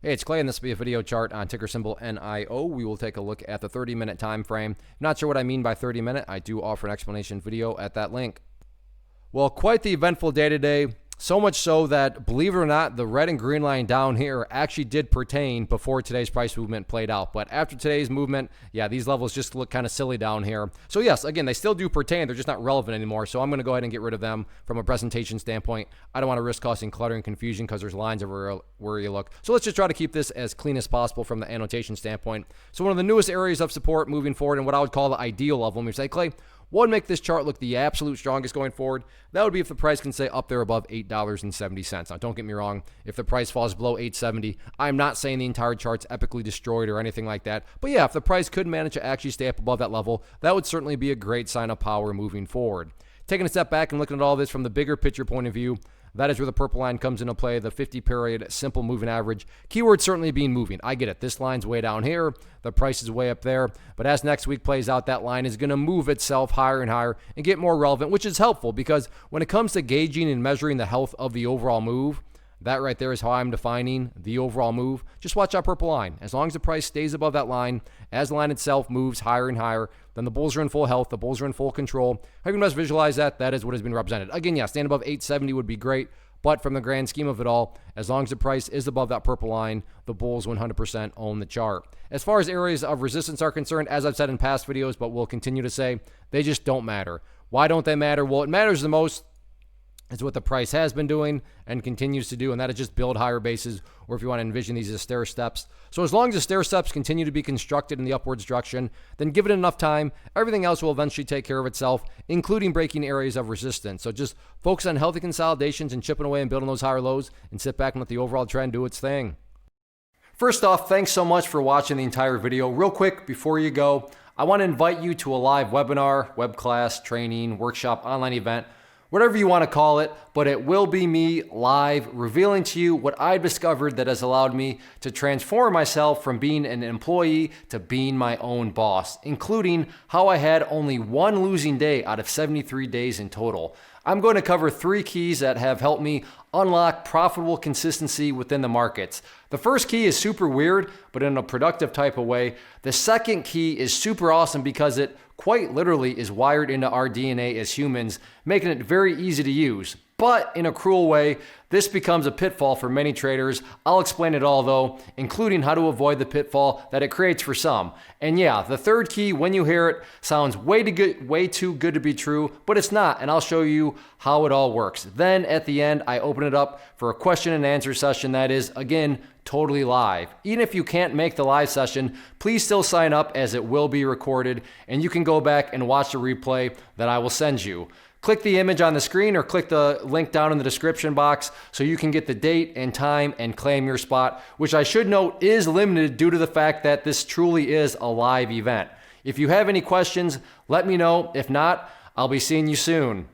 Hey, it's Clay, and this will be a video chart on ticker symbol NIO. We will take a look at the 30-minute time frame. Not sure what I mean by 30-minute. I do offer an explanation video at that link. Well, quite the eventful day today. So much so that, believe it or not, the red and green line down here actually did pertain before today's price movement played out. But after today's movement, yeah, these levels just look kind of silly down here. So yes, again, they still do pertain. They're just not relevant anymore. So I'm going to go ahead and get rid of them from a presentation standpoint. I don't want to risk causing clutter and confusion because there's lines everywhere where you look. So let's just try to keep this as clean as possible from the annotation standpoint. So one of the newest areas of support moving forward and what I would call the ideal level, when you say, Clay, what would make this chart look the absolute strongest going forward? That would be if the price can stay up there above $8.70. Now, don't get me wrong. If the price falls below $8.70, I'm not saying the entire chart's epically destroyed or anything like that. But yeah, if the price could manage to actually stay up above that level, that would certainly be a great sign of power moving forward. Taking a step back and looking at all this from the bigger picture point of view, that is where the purple line comes into play, the 50-period simple moving average. Keyword certainly being moving. I get it. This line's way down here. The price is way up there. But as next week plays out, that line is going to move itself higher and higher and get more relevant, which is helpful because when it comes to gauging and measuring the health of the overall move, that right there is how I'm defining the overall move. Just watch that purple line. As long as the price stays above that line, as the line itself moves higher and higher, then the bulls are in full health, the bulls are in full control. How you can best visualize that? That is what has been represented. Again, yeah, staying above 870 would be great, but from the grand scheme of it all, as long as the price is above that purple line, the bulls 100% own the chart. As far as areas of resistance are concerned, as I've said in past videos, but will continue to say, they just don't matter. Why don't they matter? Well, it matters the most is what the price has been doing and continues to do, and that is just build higher bases, or if you want to envision these as stair steps. So as long as the stair steps continue to be constructed in the upwards direction, then give it enough time, everything else will eventually take care of itself, including breaking areas of resistance. So just focus on healthy consolidations and chipping away and building those higher lows, and sit back and let the overall trend do its thing. First off, thanks so much for watching the entire video. Real quick, before you go, I want to invite you to a live webinar, web class, training, workshop, online event, whatever you want to call it, but it will be me live revealing to you what I've discovered that has allowed me to transform myself from being an employee to being my own boss, including how I had only one losing day out of 73 days in total. I'm going to cover 3 keys that have helped me unlock profitable consistency within the markets. The first key is super weird, but in a productive type of way. The second key is super awesome because it quite literally is wired into our DNA as humans, making it very easy to use. But in a cruel way, this becomes a pitfall for many traders. I'll explain it all though, including how to avoid the pitfall that it creates for some. And yeah, the third key, when you hear it, sounds way too good to be true, but it's not, and I'll show you how it all works. Then at the end, I open it up for a question and answer session that is, again, totally live. Even if you can't make the live session, please still sign up as it will be recorded, and you can go back and watch the replay that I will send you. Click the image on the screen or click the link down in the description box so you can get the date and time and claim your spot, which I should note is limited due to the fact that this truly is a live event. If you have any questions, let me know. If not, I'll be seeing you soon.